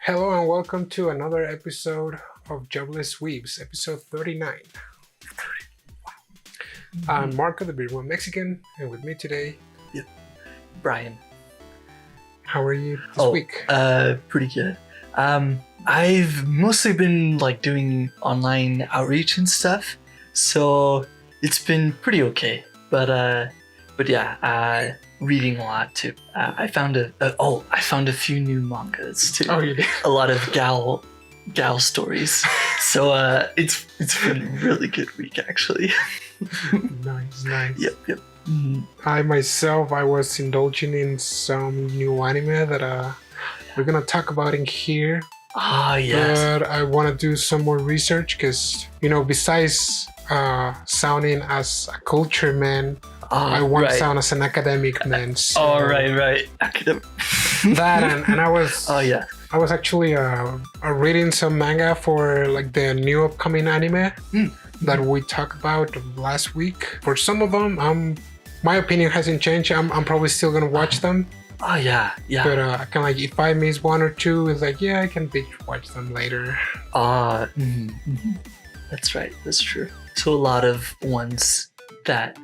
Hello and welcome to another episode of Jobless Weebs, episode 39. I'm Marco, the Beer One Mexican, and with me today, Brian. How are you this week? Pretty good. I've mostly been doing online outreach and stuff, so it's been pretty okay. But yeah, reading a lot too. I found a few new mangas too. Oh, you did? A lot of gal stories. So it's been a really good week actually. Nice. Yep. I was indulging in some new anime that we're gonna talk about in here. Yes. But I want to do some more research because, besides sounding as a culture man, I want to sound as an academic man. So right. Academic. That and I was. Oh yeah. I was actually reading some manga for the new upcoming anime that we talked about last week. For some of them, my opinion hasn't changed. I'm probably still gonna watch them. Oh yeah. But if I miss one or two, it's I can binge watch them later. That's right. That's true. So a lot of ones that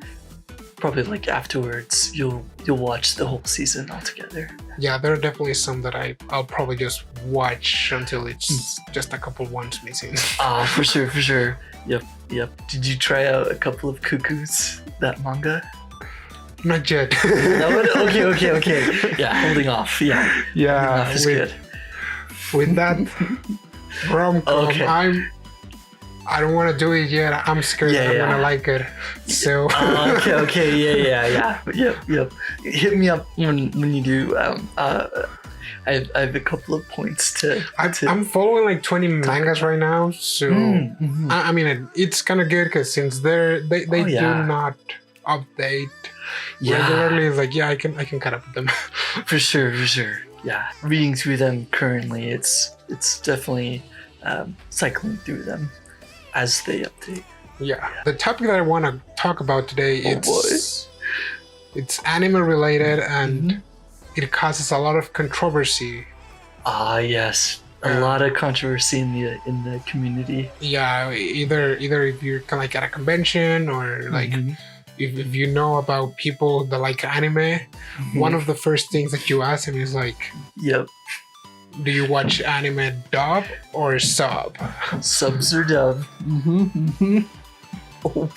probably afterwards you'll watch the whole season altogether. Yeah, there are definitely some that I'll probably just watch until it's just a couple ones missing. For sure. Yep. Did you try out a couple of Cuckoos, that manga? Not yet. Okay. Yeah, holding off. Yeah. Holding off is good. With that rom-com, Okay. I don't want to do it yet. I'm scared I'm gonna like it. So. Okay. Yeah. Yep. Hit me up when you do. I have a couple of points to. I'm following 20 mangas right now, so I mean it's kind of good because since they do not update regularly, I can cut up with them. For sure. Yeah, reading through them currently, it's definitely cycling through them as they update. Yeah. The topic that I want to talk about today it's anime related and it causes a lot of controversy. Yes. A lot of controversy in the community. Yeah, either if you're kind of at a convention or if you know about people that like anime, one of the first things that you ask them is Yep. do you watch anime dub or sub? Subs or dub. Oh boy.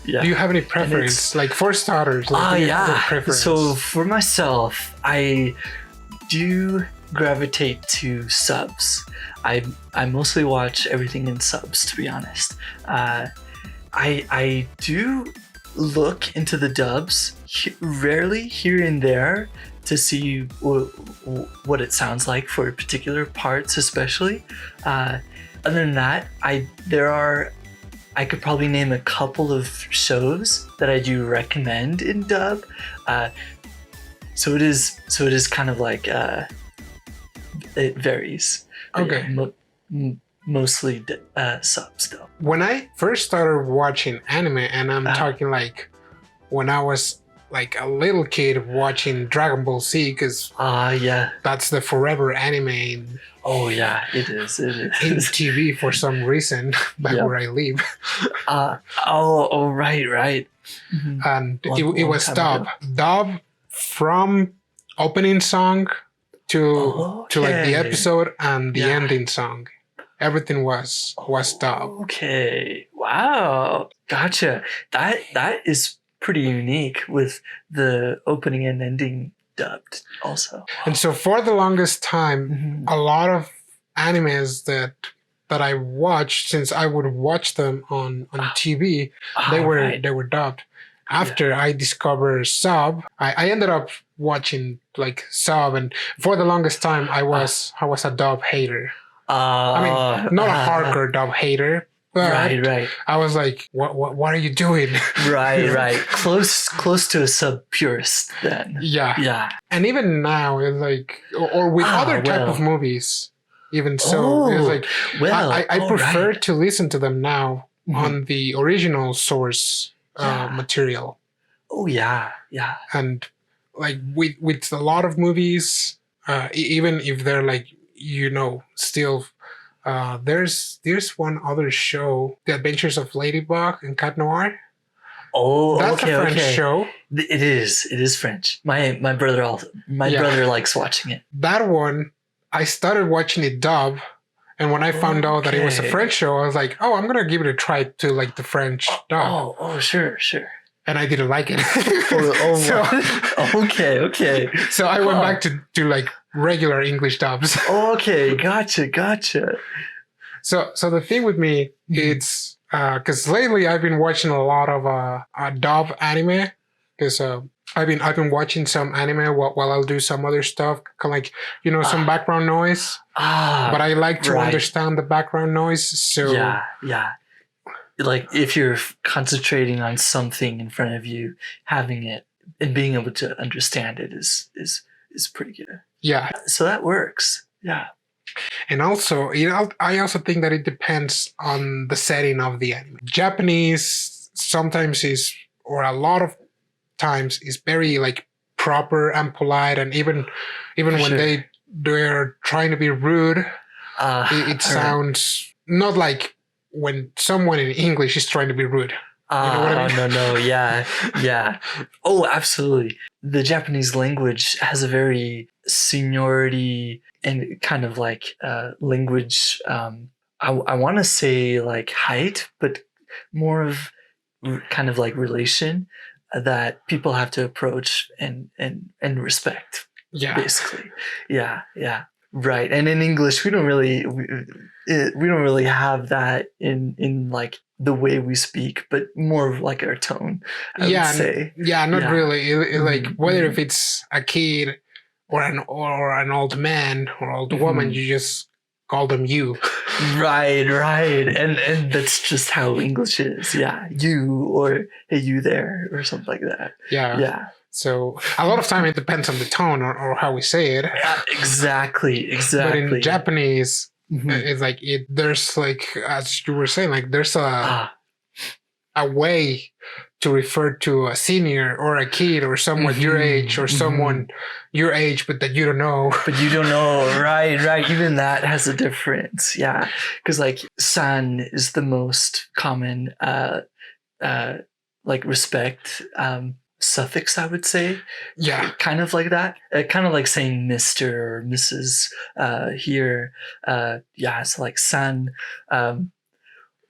Yeah. Do you have any preference? For starters, preference? So for myself, I do gravitate to subs. I mostly watch everything in subs, to be honest. I do look into the dubs rarely here and there to see what it sounds like for particular parts, especially. Other than that, I could probably name a couple of shows that I do recommend in dub. So it is kind of it varies. Okay. Yeah, mostly subs though. When I first started watching anime, and I'm talking when I was a little kid watching Dragon Ball Z, because that's the forever anime. Oh yeah, it is. In TV for some reason back where I live. Right. And it was dub from opening song to the episode and the ending song. Everything was dub. Okay. Wow. Gotcha. That is pretty unique with the opening and ending dubbed also. And so for the longest time, a lot of animes that I watched, since I would watch them on TV, they were dubbed. After I discovered sub, I ended up watching sub, and for the longest time I was a dub hater. I mean, not a hardcore dub hater, but right. I was what are you doing? Right. Close to a sub purist then. Yeah. And even now, it's or with other type of movies, even so, it's I prefer to listen to them now on the original source material. Oh yeah. And with a lot of movies, even if they're still there's one other show, The Adventures of Ladybug and Cat Noir. Oh, That's okay, a French okay. show. It is French. My brother brother likes watching it. That one, I started watching it dub, and when I found out that it was a French show, I was like, oh, I'm gonna give it a try to like the French dub. Oh, sure. And I didn't like it. Okay. So I went back to like regular English dubs. Okay, gotcha. So the thing with me, it's because lately I've been watching a lot of dub anime. Because I've been watching some anime while I'll do some other stuff, kind of like some background noise. But I like to understand the background noise. So yeah. Like if you're concentrating on something in front of you, having it and being able to understand it is pretty good. Yeah. So that works. Yeah. And also, I also think that it depends on the setting of the anime. Japanese sometimes or a lot of times is very like proper and polite, and even when they're trying to be rude, it sounds not like when someone in English is trying to be rude. You know what I mean? No, yeah. Oh, absolutely. The Japanese language has a very seniority and kind of like language. I want to say like height, but more of kind of like relation that people have to approach and respect. Yeah, basically. Yeah. Right. And in English, we don't really have that in like the way we speak, but more of like our tone. I would say. Not really. Like whether if it's a kid or an old man or old woman, you just call them you. Right. And that's just how English is. Yeah. You, or hey, you there, or something like that. Yeah. So a lot of time it depends on the tone or how we say it. Yeah, exactly. But in Japanese, it's like there's like, as you were saying, like there's a way to refer to a senior or a kid or someone your age or someone your age, but that you don't know. But you don't know, right. Even that has a difference. Yeah, because like san is the most common like respect suffix, I would say. Yeah, kind of like that. Kind of like saying Mr. or Mrs. Here. It's like san.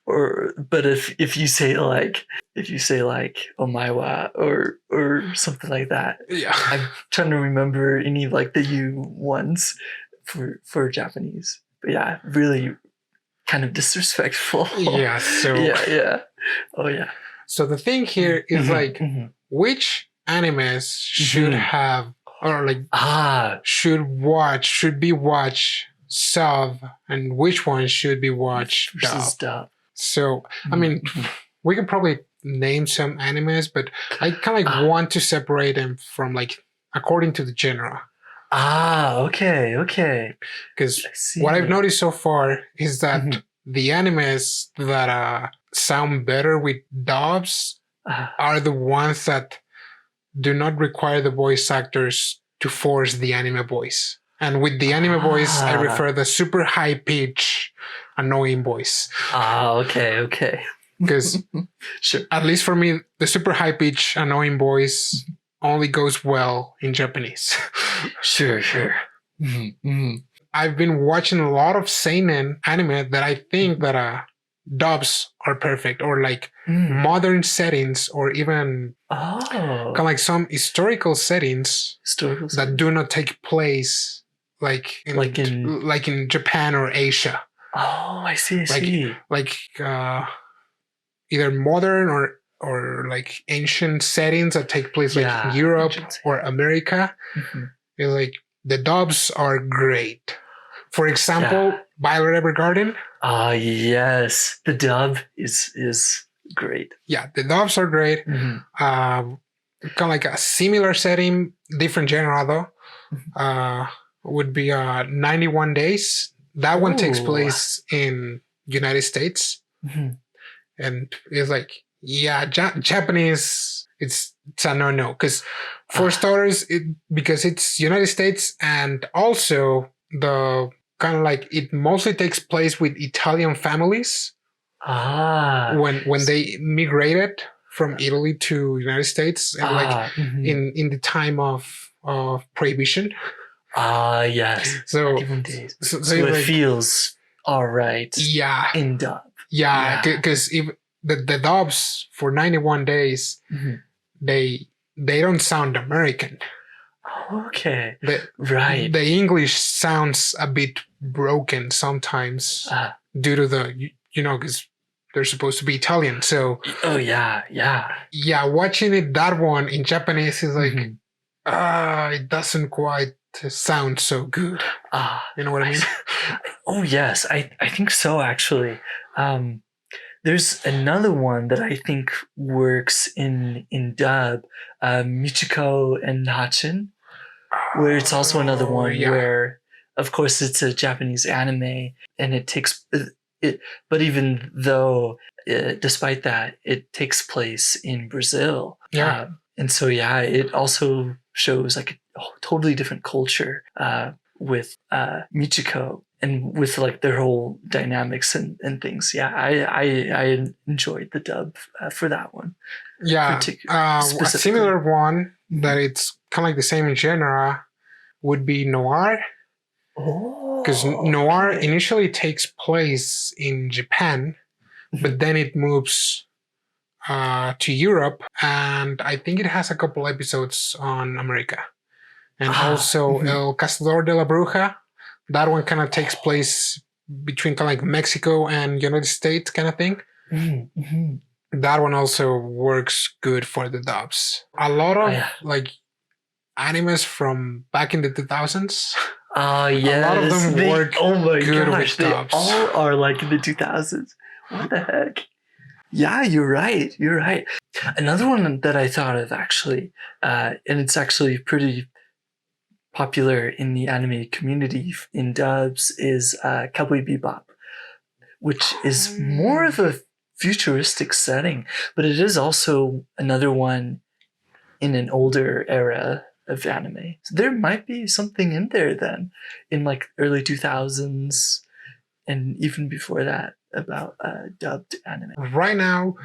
But if you say like omaewa or something like that. Yeah, I'm trying to remember any like the you ones for Japanese. But yeah, really kind of disrespectful. Yeah. So yeah. Oh yeah. So the thing here is like which animes should have or like should be watched sub, and which ones should be watched dub. So I mean, we can probably name some animes, but I kind of like want to separate them from like according to the genre. Okay. Because what I've noticed so far is that the animes that sound better with dubs are the ones that do not require the voice actors to force the anime voice. And with the anime voice, I refer the super high pitch, annoying voice. Okay. Because sure. At least for me, the super high pitch, annoying voice only goes well in Japanese. Sure. I've been watching a lot of seinen anime that I think that dubs are perfect, or like modern settings, or even kind of like some historical settings that do not take place like in Japan or Asia. Oh, I see. Like either modern or like ancient settings that take place like in Europe or America. It's like the dubs are great. For example, Violet Evergarden. Yes, the dub is great. Yeah, the dubs are great. Kind of like a similar setting, different genre though. Would be 91 Days. That one takes place in United States, and it's like Japanese. It's a no because for starters, because it's United States, and also the kind of like it mostly takes place with Italian families when they migrated from Italy to United States, and like in the time of prohibition. Yes. So so it feels all right. Yeah. In dub. Yeah, because if the dubs for 91 days, they don't sound American. Okay. Right. The English sounds a bit broken sometimes due to the because they're supposed to be Italian. So yeah. Watching that one in Japanese is like it doesn't quite sound so good. You know what I mean? Oh yes, I think so actually. There's another one that I think works in dub, Michiko and Hachin, where it's also another one where, of course, it's a Japanese anime, and it takes it. But even though, despite that, it takes place in Brazil. Yeah. And so it also shows like a totally different culture with Michiko and with like their whole dynamics and things. Yeah, I enjoyed the dub for that one. Yeah, a similar one that it's kind of like the same genre would be Noir. Because Noir initially takes place in Japan, but then it moves to Europe, and I think it has a couple episodes on America. And also El Cazador de la Bruja, that one kind of takes place between kind of like Mexico and United States kind of thing. That one also works good for the dubs. A lot of like animes from back in the 2000s. Yes. A lot of them work good with dubs. They all are like in the 2000s. What the heck? Yeah, you're right. Another one that I thought of actually, and it's actually pretty popular in the anime community in dubs, is Cowboy Bebop, which is more of a futuristic setting, but it is also another one in an older era of anime. So there might be something in there then in like early 2000s and even before that about dubbed anime. Right now,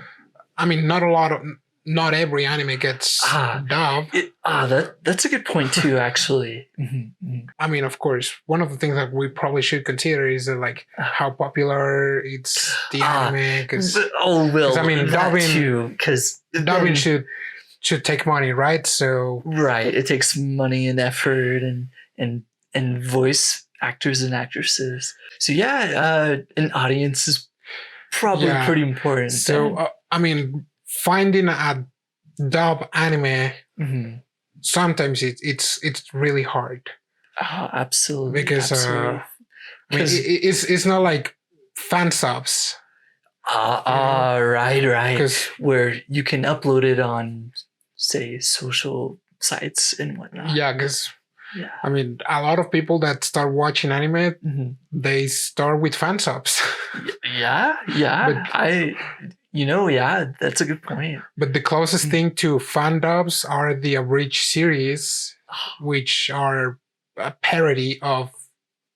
I mean, not every anime gets dubbed. That's a good point too, actually. I mean, of course, one of the things that we probably should consider is that, like, how popular it's the anime. I mean, dubbing should take money, right? So it takes money and effort and voice actors and actresses. So an audience is probably pretty important. So I mean, finding a dub anime sometimes it's really hard. Oh, absolutely. Because I mean, it's not like fan subs. Right. Where you can upload it on, say, social sites and whatnot. Yeah, because I mean, a lot of people that start watching anime, they start with fan subs. Yeah. That's a good point. But the closest thing to fan dubs are the abridged series, which are a parody of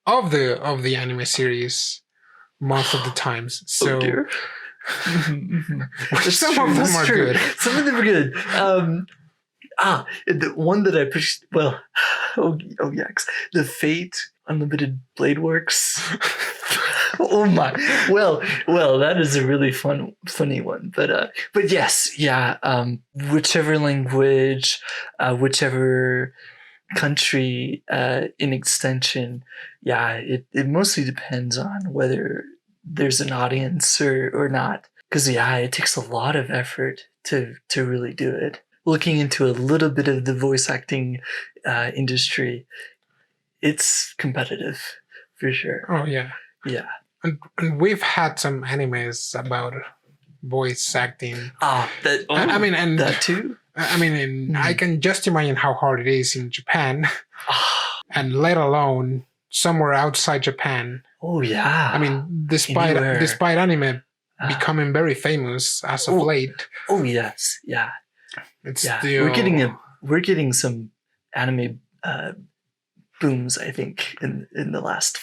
the anime series most of the times. So some of them are good. Some of them are good. The one that I pushed. Well, the Fate Unlimited Blade Works. Oh my! Well, that is a really funny one. But yes, whichever language, whichever country, in extension, it mostly depends on whether there's an audience or not. Because it takes a lot of effort to really do it. Looking into a little bit of the voice acting industry, it's competitive for sure. Oh yeah. Yeah. And we've had some animes about voice acting. I mean, and that too. I mean, I can just imagine how hard it is in Japan, and let alone somewhere outside Japan. Oh yeah. I mean, despite anime becoming very famous as of late. Oh yes, yeah. It's still we're getting some anime booms, I think, in the last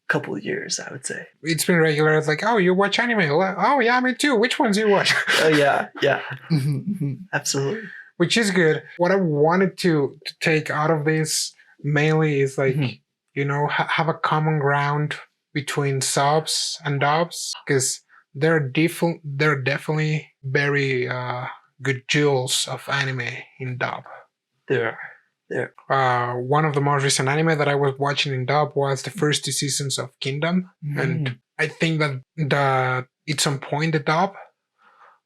couple of years, I would say. It's been regular. It's like, oh, you watch anime? Oh, yeah, me too. Which ones you watch? Oh yeah, yeah, absolutely. Which is good. What I wanted to take out of this mainly is like, have a common ground between subs and dubs, because they're definitely very good jewels of anime in dub. There. One of the most recent anime that I was watching in dub was the first 2 seasons of Kingdom, and I think that it's on point, the dub.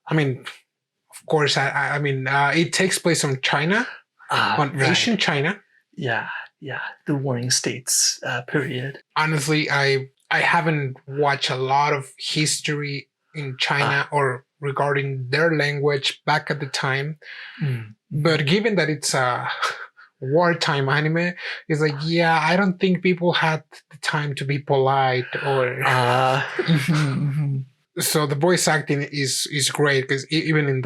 I mean, of course, I mean, it takes place on China, on ancient China. Yeah, the Warring States period. Honestly, I haven't watched a lot of history in China or regarding their language back at the time, but given that it's a wartime anime, it's like, yeah, I don't think people had the time to be polite or so the voice acting is great, because even in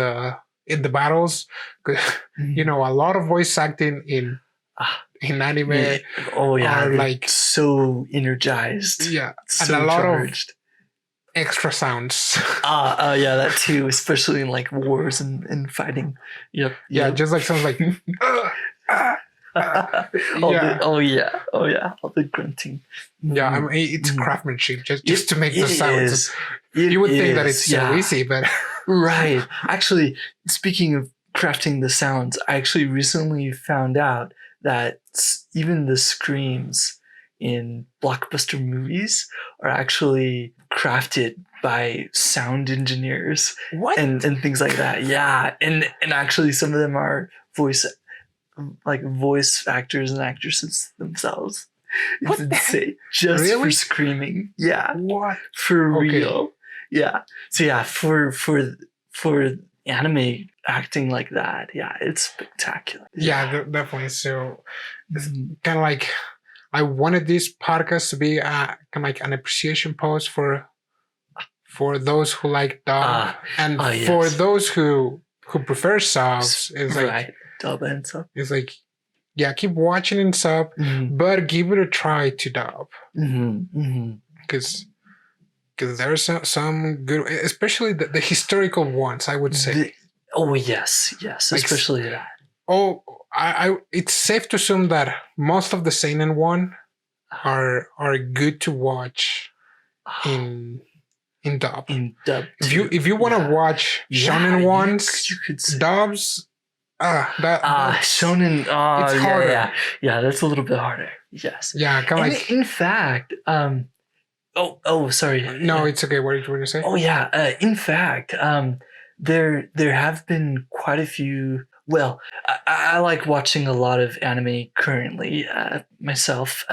the battles, a lot of voice acting in anime are like so energized, so and a lot charged. Of extra sounds. Yeah, that too, especially in like wars and fighting. Yep. Just like sounds like all the grunting. I mean, it's craftsmanship just to make the sounds. You would think that it's so easy, but right. Actually, speaking of crafting the sounds, I actually recently found out that even the screams in blockbuster movies are actually crafted by sound engineers. What? And things like that. Yeah, and actually some of them are voice actors and actresses themselves. It's insane. Just really? For screaming. Yeah. What? For real. Yeah. So for anime acting like that, it's spectacular. Yeah, definitely. So it's kind of like, I wanted this podcast to be kind of like an appreciation post for those who like dub, and for those who prefer subs. It's like dub and sub. It's like, keep watching in sub, but give it a try to dub, because there's some good, especially the historical ones, I would say. Yes, like, especially that. I it's safe to assume that most of the seinen one are good to watch in dub. In dub. If you want to watch shonen ones, you could say. Dubs. Shonen. It's harder. Yeah, that's a little bit harder. Yes. Yeah, kind of like. In fact, sorry. No, it's okay. What did you say? Oh yeah. In fact, there have been quite a few. Well, I like watching a lot of anime currently myself.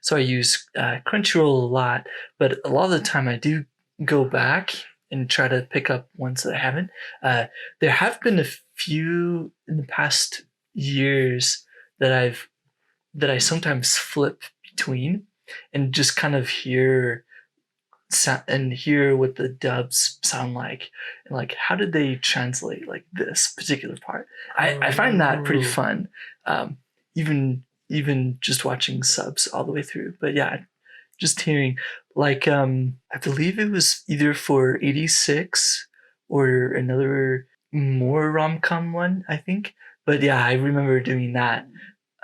So I use Crunchyroll a lot, but a lot of the time I do go back and try to pick up ones that I haven't. There have been a few in the past years that I sometimes flip between and just kind of hear what the dubs sound like, and like how did they translate like this particular part. I find that pretty fun, even just watching subs all the way through. But yeah, just hearing, like, I believe it was either for 86 or another more rom-com one, I think. But yeah, I remember doing that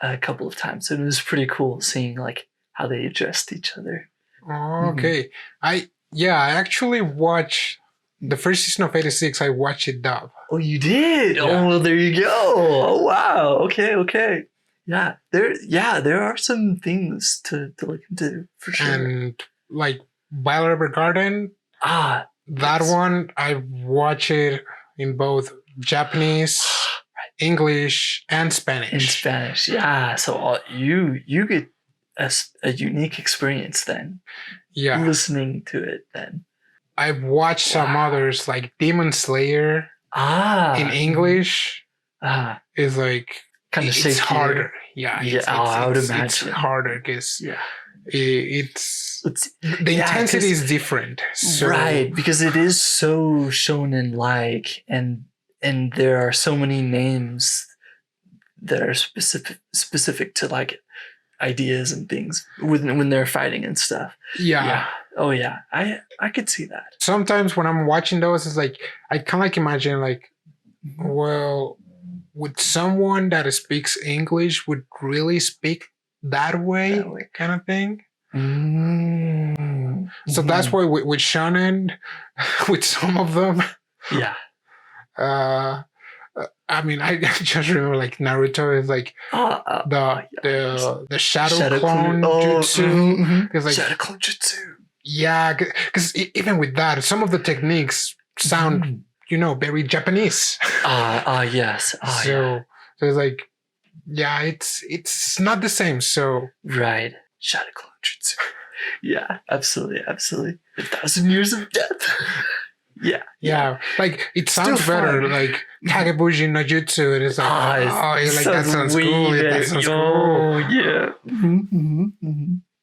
a couple of times, and it was pretty cool seeing like how they addressed each other. Okay. I actually watched the first season of 86. I watched it dub. Oh, you did? Yeah. Oh, well, there you go. Oh, wow. Okay. Yeah, there are some things to look into for sure. And like Violet Evergarden, that one I watch it in both Japanese, English, and Spanish. Yeah. So you get a unique experience then. Yeah, listening to it then. I've watched some others like Demon Slayer. In English, is like kind of it's harder. Yeah, I would imagine it's harder because it's the intensity is different. So. Right, because it is so shonen like, and there are so many names that are specific to like ideas and things when they're fighting and stuff. Yeah. Oh yeah. I could see that. Sometimes when I'm watching those, it's like I kind of like imagine like, well, would someone that speaks English would really speak that way, kind of thing? Mm-hmm. So that's why with shonen, with some of them, yeah. I mean, I just remember like Naruto is like the shadow clone jutsu. It's like shadow clone jutsu. Yeah, because even with that, some of the techniques sound, very Japanese. Yes. So it's like, yeah, it's not the same. So right, shadow clone jutsu. Yeah, absolutely. 1,000 years of death. Yeah. Like it sounds better. Fun. Like Kagebushi no Jutsu. It is like, that sounds cool. That sounds cool. Yeah.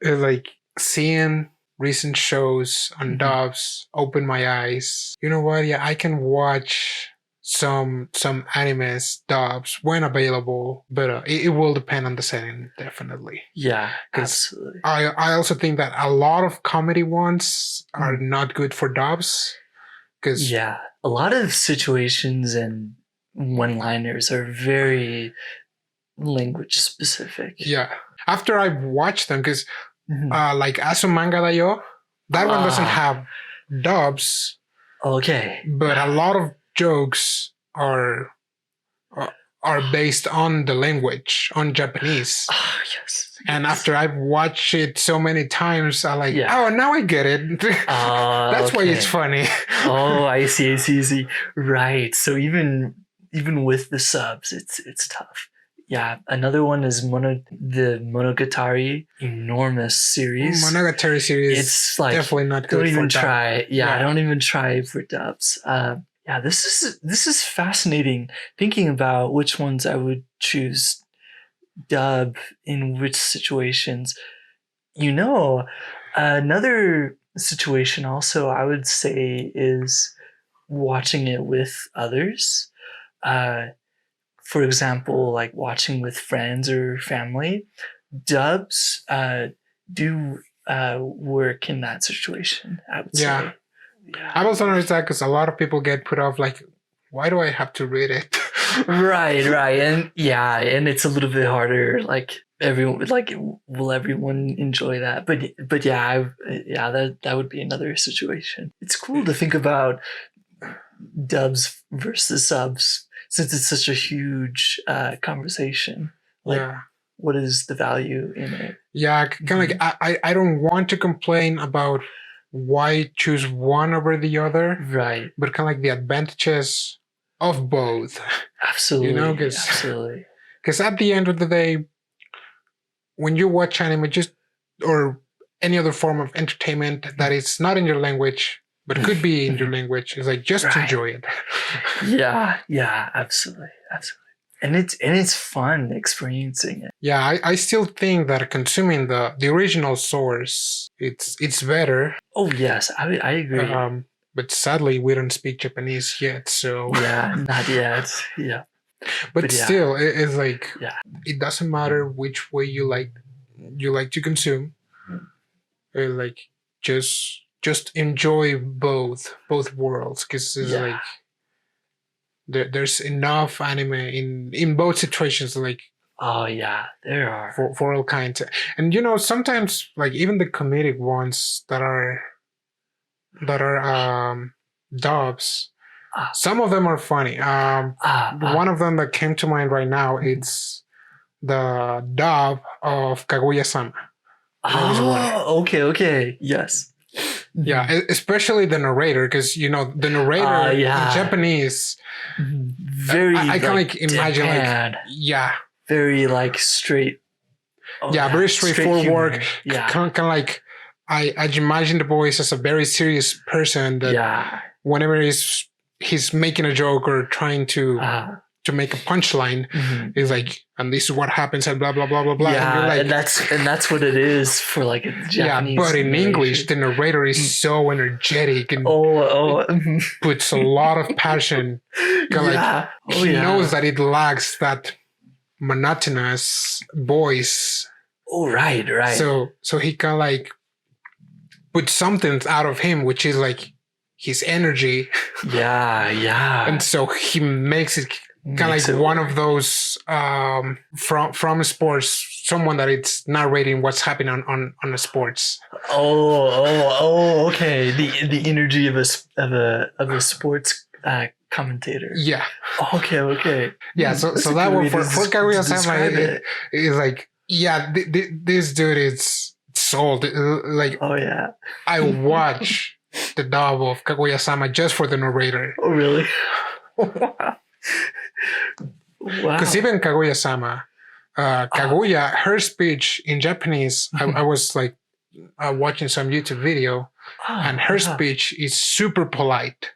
It's like seeing recent shows on dubs open my eyes. You know what? Yeah, I can watch some animes dubs when available, but it will depend on the setting, definitely. Yeah, absolutely. I also think that a lot of comedy ones are not good for dubs. Yeah, a lot of situations and one-liners are very language specific. Yeah, after I've watched them, because like Asumanga Dayo, that one doesn't have dubs. Okay, but a lot of jokes are based on the language, on Japanese. Yes. And after I've watched it so many times, I'm like, oh, now I get it. That's why it's funny. Oh, I see. Right. So even with the subs, it's tough. Yeah. Another one is the Monogatari, enormous series. Monogatari series. It's like definitely not good. Don't even try. Yeah, don't even try for dubs. Yeah, this is fascinating. Thinking about which ones I would choose dub in which situations. Another situation also I would say is watching it with others. For example, like watching with friends or family. Dubs do work in that situation, I would say. Yeah. I was wondering that because a lot of people get put off like, why do I have to read it? Right. And it's a little bit harder. Like will everyone enjoy that? But that would be another situation. It's cool to think about dubs versus subs since it's such a huge conversation. Like, what is the value in it? Yeah, kind of like I don't want to complain about why choose one over the other. Right. But kind of like the advantages of both. Absolutely. Absolutely. Because at the end of the day, when you watch anime, or any other form of entertainment that is not in your language, but could be in your language, is like just enjoy it. Yeah, absolutely. And it's fun experiencing it. Yeah, I still think that consuming the original source, it's better. Oh yes, I agree. But sadly, we don't speak Japanese yet, so yeah, not yet. Yeah, but still, it's like it doesn't matter which way you like to consume. Like just enjoy both worlds, because it's like there's enough anime in both situations. Like there are for all kinds, and sometimes like even the comedic ones that are dubs. Some of them are funny. One of them that came to mind right now, it's the dub of Kaguya-sama. Okay. Yes. Yeah, especially the narrator, because the narrator in Japanese, very I can like imagine deadpan. Very like straight. Very straightforward. Kind of like I imagine the voice as a very serious person that whenever he's making a joke or trying to make a punchline, is like, and this is what happens and blah blah blah blah blah. Yeah, and that's what it is for like a Japanese. But in English, the narrator is so energetic and puts a lot of passion. He knows that it lacks that monotonous voice. Oh, right. So he kind of like put something out of him, which is like his energy. Yeah. And so he makes it kind of like one of those from sports, someone that it's narrating what's happening on the sports. Okay. The energy of a sports commentator. Yeah. Okay. Yeah. So that one for Kaguya-sama, it is like, yeah, this dude is sold. Like, oh yeah, I watch the dub of Kaguya-sama just for the narrator. Oh really? Wow. Because even Kaguya-sama, Kaguya, her speech in Japanese, I was like watching some YouTube video, and her speech is super polite,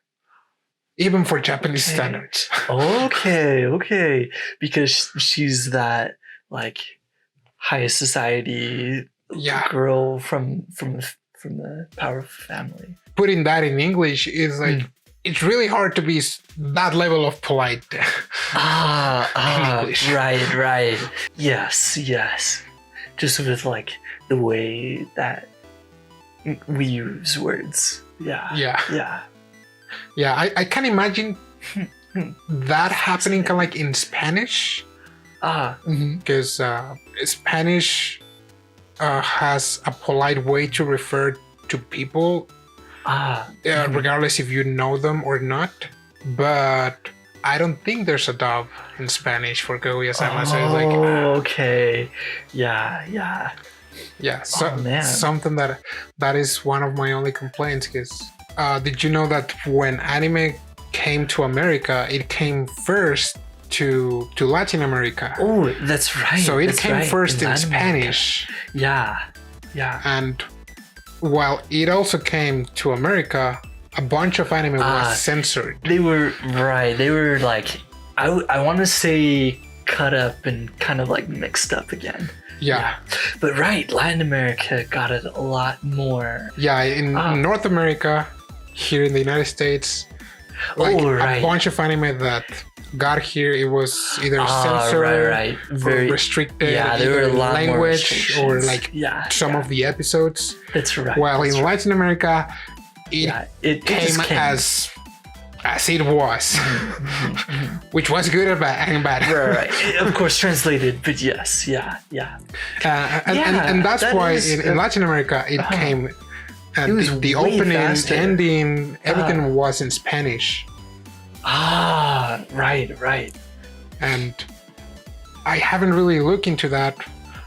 even for Japanese standards. Okay. Because she's that like high society girl from the powerful family. Putting that in English is like it's really hard to be that level of polite. English. Right. Yes. Just with like the way that we use words. Yeah. I can imagine that happening kind of like in Spanish. Because Spanish has a polite way to refer to people, regardless if you know them or not. But I don't think there's a dub in Spanish for Kaguya-sama. So it's like, okay, yeah. So something that is one of my only complaints. Because did you know that when anime came to America, it came first to Latin America? Oh, that's right. So it came first in Spanish. Yeah. And while it also came to America, a bunch of anime was censored. They were like, I want to say cut up and kind of like mixed up again. Yeah. But Latin America got it a lot more. Yeah, in North America, here in the United States, a bunch of anime that got here, it was either censored or restricted. Yeah, there were a lot language or like some of the episodes. That's right. While in Latin America, it came as it was, which was good and bad. Right. Of course, translated, but yes, yeah. And that's why in Latin America it came. And the opening, ending, everything was in Spanish. Right. And I haven't really looked into that,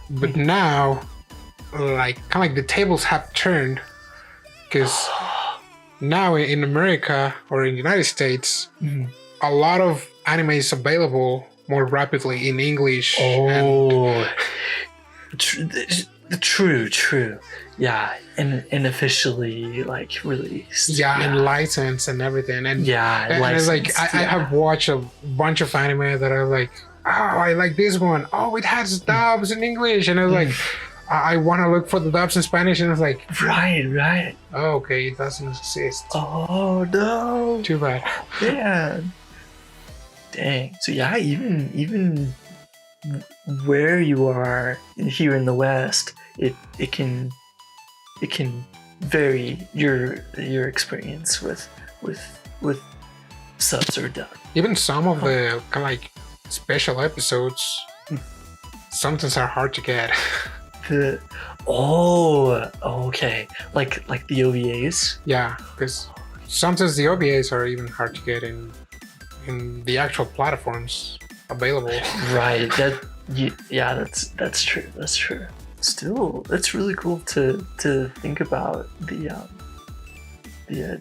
but now, like, kind of like the tables have turned, because now in America or in the United States, a lot of anime is available more rapidly in English. True. Yeah, and officially like released. Yeah, and licensed and everything. And it's like I have watched a bunch of anime that are like, oh, I like this one. Oh, it has dubs in English, and I was like, I want to look for the dubs in Spanish, and it's like, right. Oh, okay, it doesn't exist. Oh no, too bad. Yeah. Dang. So yeah, even where you are here in the West, it can vary your experience with subs or dub. Even some of the kind of like special episodes, sometimes are hard to get. Okay, like the OVAs. Yeah, because sometimes the OVAs are even hard to get in the actual platforms available. Right. That's true. Still, that's really cool to think about the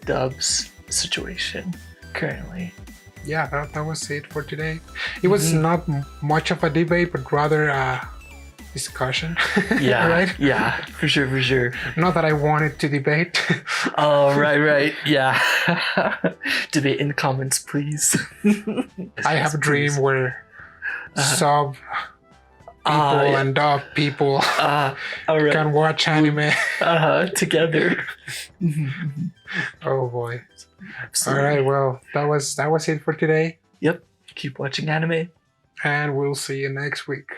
dubs situation currently. Yeah, that was it for today. It was not much of a debate, but rather a discussion. Yeah, right? Yeah, for sure. Not that I wanted to debate. Oh, right. Yeah. Debate in the comments, please. I have a dream where sub people and dub people can watch anime together. Oh boy. Absolutely. All right, well, that was it for today. Yep. Keep watching anime. And we'll see you next week.